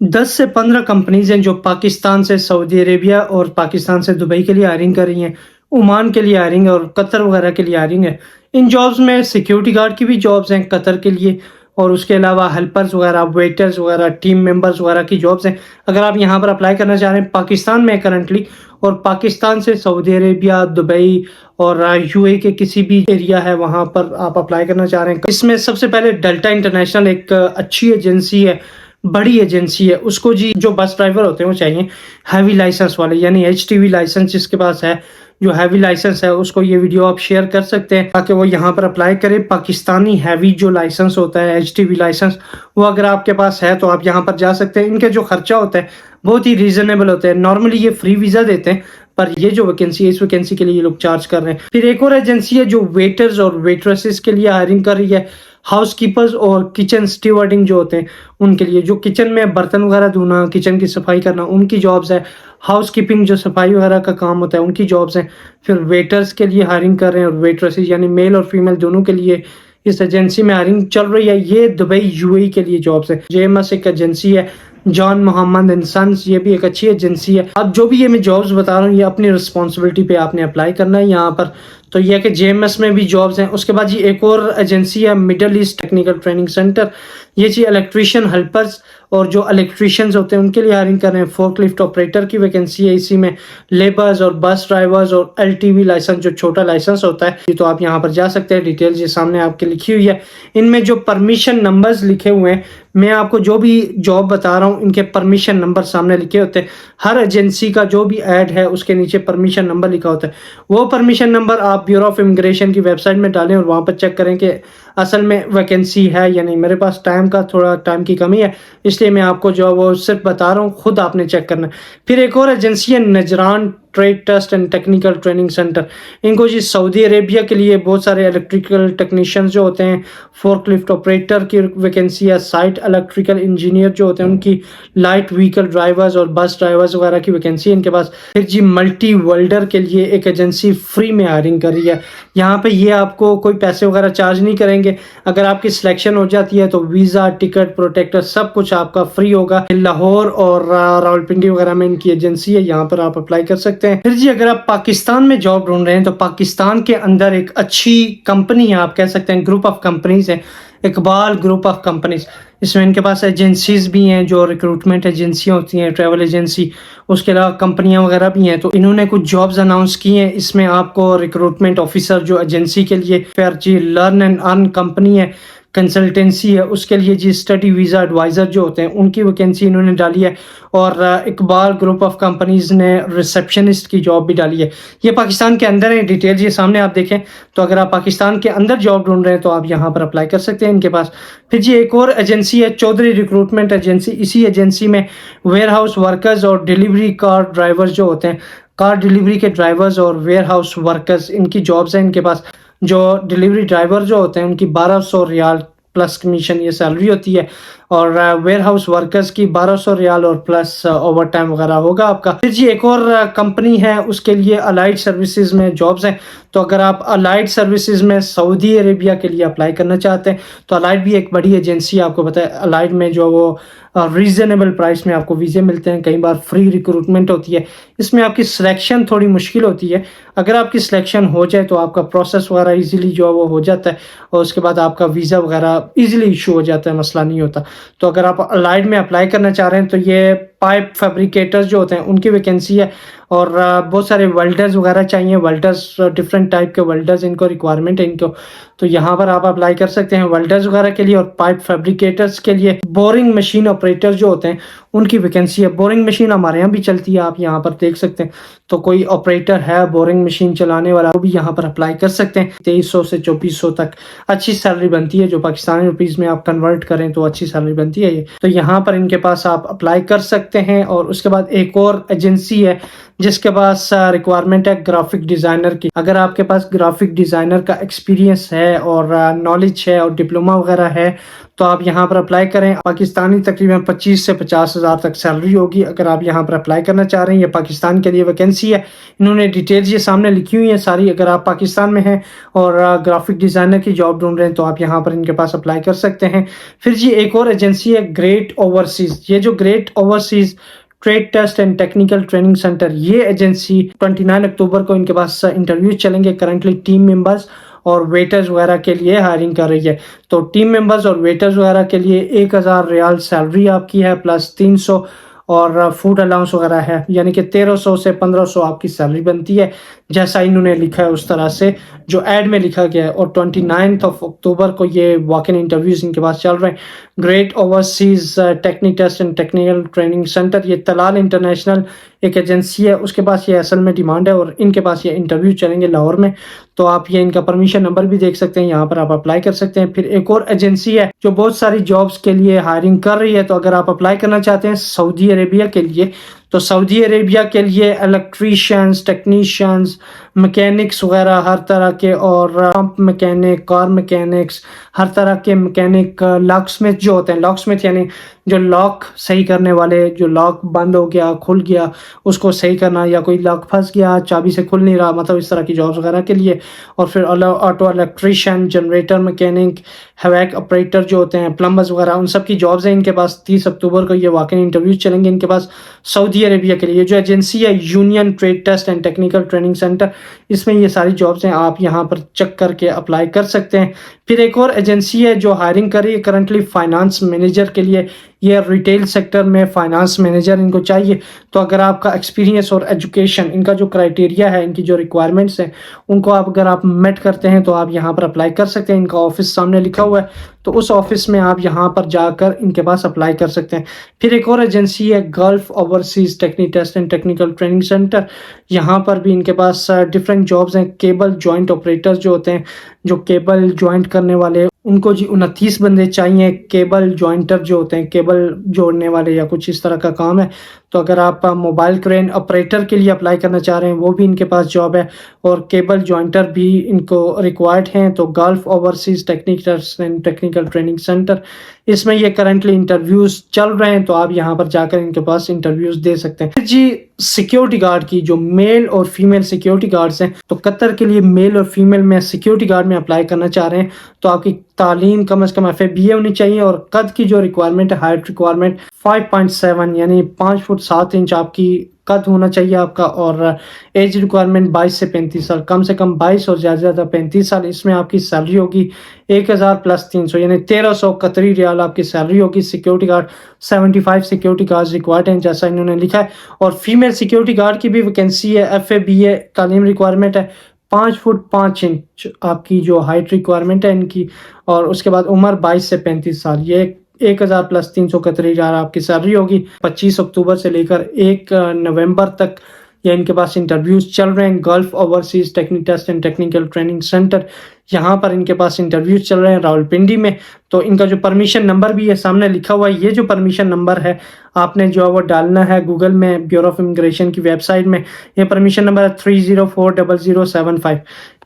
10 से 15 कंपनीज़ हैं जो पाकिस्तान से सऊदी अरेबिया और पाकिस्तान से दुबई के लिए हायरिंग कर रही हैं, ओमान के लिए हायरिंग है और कतर वगैरह के लिए हायरिंग है। इन जॉब्स में सिक्योरिटी गार्ड की भी जॉब्स हैं कतर के लिए और उसके अलावा हेल्पर्स वगैरह, वेटर्स वगैरह, टीम मेंबर्स वगैरह की जॉब्स हैं। अगर आप यहाँ पर अप्लाई करना चाह रहे हैं पाकिस्तान में करंटली और पाकिस्तान से सऊदी अरेबिया, दुबई और यूएई के किसी भी एरिया है वहाँ पर आप अप्लाई करना चाह रहे हैं। इसमें सबसे पहले डेल्टा इंटरनेशनल एक अच्छी एजेंसी है, बड़ी एजेंसी है। उसको जी जो बस ड्राइवर होते हैं वो चाहिए हैवी लाइसेंस वाले, यानी एचटीवी लाइसेंस जिसके पास है, जो हैवी लाइसेंस है उसको ये वीडियो आप शेयर कर सकते हैं ताकि वो यहाँ पर अप्लाई करे। पाकिस्तानी हैवी जो लाइसेंस होता है एचटीवी लाइसेंस, वो अगर आपके पास है तो आप यहाँ पर जा सकते हैं। इनके जो खर्चा होता है बहुत ही रीजनेबल होता है। नॉर्मली ये फ्री वीजा देते हैं पर ये जो वैकेंसी है इस वैकेंसी के लिए ये लोग चार्ज कर रहे हैं। फिर एक और एजेंसी है जो वेटर्स और वेट्रेसेस के लिए हायरिंग कर रही है। हाउसकीपर्स और किचन स्टीवर्डिंग जो होते हैं उनके लिए, जो किचन में बर्तन वगैरह धोना, किचन की सफाई करना, उनकी जॉब्स है। हाउस कीपिंग जो सफाई वगैरह का काम होता है उनकी जॉब्स हैं। फिर वेटर्स के लिए हायरिंग कर रहे हैं और वेट्रेसेस यानी मेल और फीमेल दोनों के लिए इस एजेंसी में हायरिंग चल रही है। ये दुबई यूएई के लिए जॉब्स है। जेएमएस एक एजेंसी है, जॉन मोहम्मद एंड सन्स, ये भी एक अच्छी एजेंसी है। अब जो भी ये मैं जॉब्स बता रहा हूँ ये अपनी रिस्पॉन्सिबिलिटी पे आपने अप्लाई करना है यहाँ पर। तो ये कि जेएमएस में भी जॉब्स हैं। उसके बाद ये एक और एजेंसी है middle east technical training centre. ये जी इलेक्ट्रीशियन हेल्पर्स और जो इलेक्ट्रीशियंस होते हैं उनके लिए हायरिंग कर रहे हैं। फोर्कलिफ्ट ऑपरेटर की वैकेंसी है। इसी में लेबर्स और बस ड्राइवर्स और एलटीवी लाइसेंस जो छोटा लाइसेंस होता है, तो आप यहाँ पर जा सकते हैं। डिटेल्स ये सामने आपके लिखी हुई है। इनमें जो परमिशन नंबर्स लिखे हुए हैं, मैं आपको जो भी जॉब बता रहा हूँ इनके परमिशन नंबर सामने लिखे होते हैं। हर एजेंसी का जो भी ऐड है उसके नीचे परमिशन नंबर लिखा होता है। वो परमिशन नंबर आप ब्यूरो ऑफ इमिग्रेशन की वेबसाइट में डालें और वहाँ पर चेक करें कि असल में वैकेंसी है या नहीं। मेरे पास थोड़ा टाइम की कमी है इसलिए मैं आपको जो वो सिर्फ बता रहा हूँ, खुद आपने चेक करना है। फिर एक और एजेंसी है Najran trade test and technical training centre. इनको जी सऊदी अरेबिया के लिए बहुत सारे इलेक्ट्रिकल टेक्नीशियंस जो होते हैं, फोर्कलिफ्ट ऑपरेटर की वैकेंसी है, साइट इलेक्ट्रिकल इंजीनियर जो होते हैं उनकी, लाइट व्हीकल ड्राइवर्स और बस ड्राइवर्स वगैरह की वैकेंसी है इनके पास। फिर जी मल्टी वेल्डर के लिए एक एजेंसी फ्री में हायरिंग कर रही है। यहाँ पे ये आपको कोई पैसे वगैरह चार्ज नहीं करेंगे। अगर आपकी सिलेक्शन हो जाती है तो वीज़ा, टिकट, प्रोटेक्टर सब कुछ आपका फ्री होगा। लाहौर और रावलपिंडी वगैरह में इनकी एजेंसी है, यहाँ पर आप अप्लाई कर सकते हैं। फिर जी अगर आप पाकिस्तान में जॉब ढूंढ रहे हैं तो पाकिस्तान के अंदर एक अच्छी कंपनी है, आप कह सकते हैं ग्रुप ऑफ कंपनीज है, इकबाल ग्रुप ऑफ कंपनीज। इसमें इनके पास एजेंसीज भी हैं जो रिक्रूटमेंट एजेंसियां होती हैं, ट्रैवल एजेंसी, उसके अलावा कंपनियां वगैरह भी हैं। तो इन्होंने कुछ जॉब्स अनाउंस की हैं। इसमें आपको रिक्रूटमेंट ऑफिसर जो एजेंसी के लिए, फिर जी लर्न एंड अर्न कंपनी है, कंसल्टेंसी है, उसके लिए जी स्टडी वीज़ा एडवाइज़र जो होते हैं उनकी वैकेंसी इन्होंने डाली है। और इकबाल ग्रुप ऑफ कंपनीज ने रिसेप्शनिस्ट की जॉब भी डाली है। ये पाकिस्तान के अंदर है। डिटेल्स ये सामने आप देखें तो अगर आप पाकिस्तान के अंदर जॉब ढूंढ रहे हैं तो आप यहाँ पर अप्लाई कर सकते हैं इनके पास। फिर जी एक और एजेंसी है चौधरी रिक्रूटमेंट एजेंसी। इसी एजेंसी में वेयर हाउस वर्कर्स और डिलीवरी कार ड्राइवर्स जो होते हैं, कार डिलीवरी के ड्राइवर्स और वेयर हाउस वर्कर्स, इनकी जॉब्स हैं इनके पास। जो डिलीवरी ड्राइवर जो होते हैं उनकी 1200 रियाल प्लस कमीशन ये सैलरी होती है और वेयर हाउस वर्कर्स की 1200 रियाल और प्लस ओवर टाइम वगैरह होगा आपका। फिर जी एक और कंपनी है, उसके लिए अलाइड सर्विसेज में जॉब्स हैं। तो अगर आप अलाइड सर्विसेज में सऊदी अरेबिया के लिए अप्लाई करना चाहते हैं तो अलाइड भी एक बड़ी एजेंसी है। आपको पता है अलाइड में जो वो रीजनेबल प्राइस में आपको वीज़े मिलते हैं, कई बार फ्री रिक्रूटमेंट होती है। इसमें आपकी सिलेक्शन थोड़ी मुश्किल होती है। अगर आपकी सिलेक्शन हो जाए तो आपका प्रोसेस वगैरह इजीली जो है वो हो जाता है और उसके बाद आपका वीज़ा वगैरह इजीली इशू हो जाता है, मसला नहीं होता। तो अगर आप अलाइड में अप्लाई करना चाह रहे हैं तो ये पाइप फैब्रिकेटर्स जो होते हैं उनकी वैकेंसी है और बहुत सारे वेल्डर्स वगैरह चाहिए। वेल्डर्स डिफरेंट टाइप के वेल्डर्स इनको रिक्वायरमेंट है इनको, तो यहाँ पर आप अप्लाई कर सकते हैं वेल्डर्स वगैरह के लिए। और पाइप फैब्रिकेटर्स के लिए बोरिंग मशीन ऑपरेटर्स जो होते हैं उनकी वैकेंसी है। बोरिंग मशीन हमारे यहाँ भी चलती है, आप यहाँ पर देख सकते हैं। तो कोई ऑपरेटर है बोरिंग मशीन चलाने वाला, वो भी यहाँ पर अप्लाई कर सकते हैं। 2300 से 2400 तक अच्छी सैलरी बनती है। जो पाकिस्तानी रुपीज़ में आप कन्वर्ट करें तो अच्छी सैलरी बनती है ये। तो यहाँ पर इनके पास आप अप्लाई कर सकते हैं। और उसके बाद एक और एजेंसी है जिसके पास रिक्वायरमेंट है ग्राफिक डिज़ाइनर की। अगर आपके पास ग्राफिक डिज़ाइनर का एक्सपीरियंस है और नॉलेज है और डिप्लोमा वगैरह है तो आप यहाँ पर अप्लाई करें। पाकिस्तानी तकरीबन 25 से 50,000 तक सैलरी होगी अगर आप यहाँ पर अप्लाई करना चाह रहे हैं। ये पाकिस्तान के लिए वैकेंसी है। इन्होंने डिटेल्स ये सामने लिखी हुई है सारी। अगर आप पाकिस्तान में हैं और ग्राफिक डिज़ाइनर की जॉब ढूंढ रहे हैं तो आप यहाँ पर इनके पास अप्लाई कर सकते हैं। फिर जी एक और एजेंसी है ग्रेट ओवरसीज़। ये जो great overseas trade test and technical training centre, ये एजेंसी 29 अक्टूबर को इनके पास इंटरव्यू चलेंगे। करंटली टीम मेंबर्स और वेटर्स वगैरह के लिए हायरिंग कर रही है। तो टीम मेंबर्स और वेटर्स वगैरह के लिए 1000 रियाल सैलरी आपकी है, प्लस 300 और फूड अलाउंस वगैरह है, यानी कि 1300 से 1500 आपकी सैलरी बनती है, जैसा इन्होंने लिखा है उस तरह से जो ऐड में लिखा गया है। और 29 अक्टूबर को ये वॉक इन इंटरव्यूज इनके पास चल रहे हैं। Great overseas technique test and technical training centre, ये तलाल इंटरनेशनल एक एजेंसी है, उसके पास ये असल में डिमांड है और इनके पास ये इंटरव्यू चलेंगे लाहौर में। तो आप ये इनका परमिशन नंबर भी देख सकते हैं, यहाँ पर आप अप्लाई कर सकते हैं। फिर एक और एजेंसी है जो बहुत सारी जॉब्स के लिए हायरिंग कर रही है। तो अगर आप अप्लाई करना चाहते हैं सऊदी अरेबिया के लिए, तो सऊदी अरेबिया के लिए इलेक्ट्रीशियंस, टेक्नीशियंस, मैकेनिक्स वगैरह हर तरह के, और पंप मैकेनिक, कार मैकेनिक्स, हर तरह के मैकेनिक, लॉकस्मिथ जो होते हैं, लॉकस्मिथ यानी जो लॉक सही करने वाले, जो लॉक बंद हो गया, खुल गया, उसको सही करना, या कोई लॉक फंस गया, चाबी से खुल नहीं रहा, मतलब इस तरह की जॉब्स वगैरह के लिए। और फिर auto electrician, generator mechanic, HVAC operator जो होते हैं, प्लम्बर्स वगैरह, उन सब की जॉब्स हैं इनके पास। 30 अक्टूबर को ये वॉक इन इंटरव्यू चलेंगे इनके पास सऊदी अरेबिया के लिए। जो एजेंसी है union trade test and technical training centre, इसमें ये सारी जॉब्स हैं, आप यहाँ पर चेक करके अप्लाई कर सकते हैं। फिर एक और एजेंसी है जो हायरिंग कर रही है करंटली फाइनेंस मैनेजर के लिए। ये रिटेल सेक्टर में फाइनेंस मैनेजर इनको चाहिए। तो अगर आपका एक्सपीरियंस और एजुकेशन, इनका जो क्राइटेरिया है, इनकी जो रिक्वायरमेंट्स हैं, उनको अगर आप मेट करते हैं तो आप यहाँ पर अप्लाई कर सकते हैं। इनका ऑफिस सामने लिखा हुआ है, तो उस ऑफिस में आप यहाँ पर जाकर इनके पास अप्लाई कर सकते हैं। फिर एक और एजेंसी है Gulf overseas technique test and technical training centre. यहाँ पर भी इनके पास डिफरेंट जॉब्स हैं। केबल जॉइंट ऑपरेटर्स जो होते हैं, जो केबल जॉइंट करने वाले, उनको जी 29 बंदे चाहिए। केबल जॉइंटर जो होते हैं, केबल जोड़ने वाले या कुछ इस तरह का काम है। तो अगर आप मोबाइल क्रेन ऑपरेटर के लिए अप्लाई करना चाह रहे हैं, वो भी इनके पास जॉब है, और केबल जॉइंटर भी इनको रिक्वायर्ड हैं। तो Gulf overseas technique test and technical training centre, इसमें ये करंटली इंटरव्यूज चल रहे हैं, तो आप यहाँ पर जाकर इनके पास इंटरव्यूज दे सकते हैं। जी सिक्योरिटी गार्ड की, जो मेल और फीमेल सिक्योरिटी गार्ड्स हैं, तो कतर के लिए मेल और फीमेल में सिक्योरिटी गार्ड में अप्लाई करना चाह रहे हैं, तो आपकी तालीम कम से कम FA/BA होनी चाहिए। और कद की जो रिक्वायरमेंट है, हाइट रिक्वायरमेंट 5.7 यानी 5 फुट 7 इंच आपकी कद होना चाहिए आपका। और एज रिक्वायरमेंट 22 से 35 साल, कम से कम 22 और ज़्यादा से ज़्यादा 35 साल। इसमें आपकी सैलरी होगी 1000 प्लस 300 यानी 1300 कतरी रियाल आपकी सैलरी होगी। Security guard 75 security guard required हैं, जैसा इन्होंने लिखा है। और फीमेल सिक्योरिटी गार्ड की भी वैकेंसी है। FA/BA तालीम रिक्वायरमेंट है, 5 फुट 5 इंच आपकी जो हाइट रिक्वायरमेंट है इनकी। और उसके बाद उम्र 22 से 35 साल। ये 1000 प्लस 300 कतरी रियाल आपकी सैलरी होगी। 25 अक्टूबर से लेकर 1 नवंबर तक ये इनके पास इंटरव्यूज चल रहे हैं। Gulf overseas technique test and technical training centre, यहाँ पर इनके पास इंटरव्यूज चल रहे हैं रावलपिंडी में। तो इनका जो परमिशन नंबर भी है सामने लिखा हुआ है। ये जो परमिशन नंबर है आपने जो है वो डालना है गूगल में, ब्यूरो ऑफ इमिग्रेशन की वेबसाइट में। ये परमिशन नंबर है 3040075।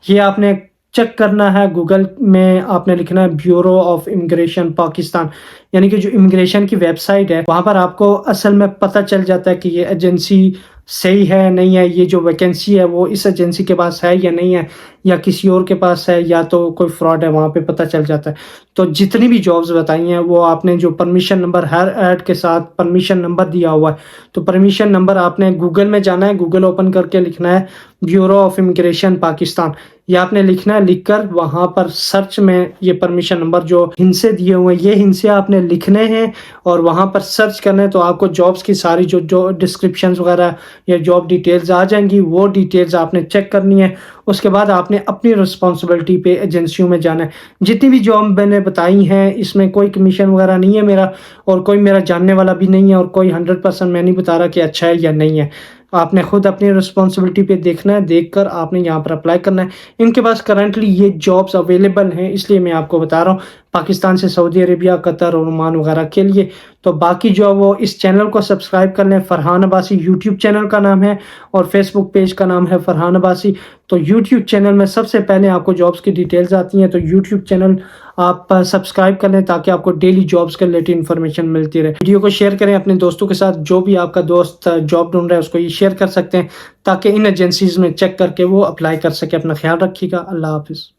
ये आपने चेक करना है गूगल में, आपने लिखना है ब्यूरो ऑफ इमिग्रेशन पाकिस्तान, यानी कि जो इमिग्रेशन की वेबसाइट है, वहाँ पर आपको असल में पता चल जाता है कि ये एजेंसी सही है नहीं है, ये जो वैकेंसी है वो इस एजेंसी के पास है या नहीं है, या किसी और के पास है, या तो कोई फ्रॉड है, वहाँ पे पता चल जाता है। तो जितनी भी जॉब्स बताई हैं वो आपने जो परमिशन नंबर, हर ऐड के साथ परमिशन नंबर दिया हुआ है, तो परमिशन नंबर आपने गूगल में जाना है, गूगल ओपन करके लिखना है ब्यूरो ऑफ इमिग्रेशन पाकिस्तान, ये आपने लिखना है। लिखकर वहाँ पर सर्च में ये परमिशन नंबर जो हिंसे दिए हुए हैं, ये हिंसे आपने लिखने हैं और वहाँ पर सर्च करना है। तो आपको जॉब्स की सारी जो डिस्क्रिप्शन वगैरह या जॉब डिटेल्स आ जाएंगी, वो डिटेल्स आपने चेक करनी है। उसके बाद आपने अपनी रिस्पॉन्सिबिलिटी पे एजेंसियों में जाना है। जितनी भी जॉब मैंने बताई हैं इसमें कोई कमीशन वगैरह नहीं है मेरा, और कोई मेरा जानने वाला भी नहीं है, और कोई 100% मैं नहीं बता रहा कि अच्छा है या नहीं है। आपने खुद अपनी रिस्पॉन्सिबिलिटी पे देखना है, देखकर आपने यहाँ पर अप्लाई करना है। इनके पास करंटली ये जॉब्स अवेलेबल हैं, इसलिए मैं आपको बता रहा हूँ, पाकिस्तान से सऊदी अरेबिया, कतर और ओमान वगैरह के लिए। तो बाकी जो वो इस चैनल को सब्सक्राइब कर लें। फरहान अब्बासी यूट्यूब चैनल का नाम है और फेसबुक पेज का नाम है फरहान अब्बासी। तो यूट्यूब चैनल में सबसे पहले आपको जॉब्स की डिटेल्स आती हैं, तो यूट्यूब चैनल आप सब्सक्राइब कर लें ताकि आपको डेली जॉब्स के रिलेटेड इन्फॉर्मेशन मिलती रहे। वीडियो को शेयर करें अपने दोस्तों के साथ, जो भी आपका दोस्त जॉब ढूंढ रहा है उसको ये शेयर कर सकते हैं ताकि इन एजेंसीज में चेक करके वो अप्लाई कर सके। अपना ख्याल रखिएगा। अल्लाह हाफिज़।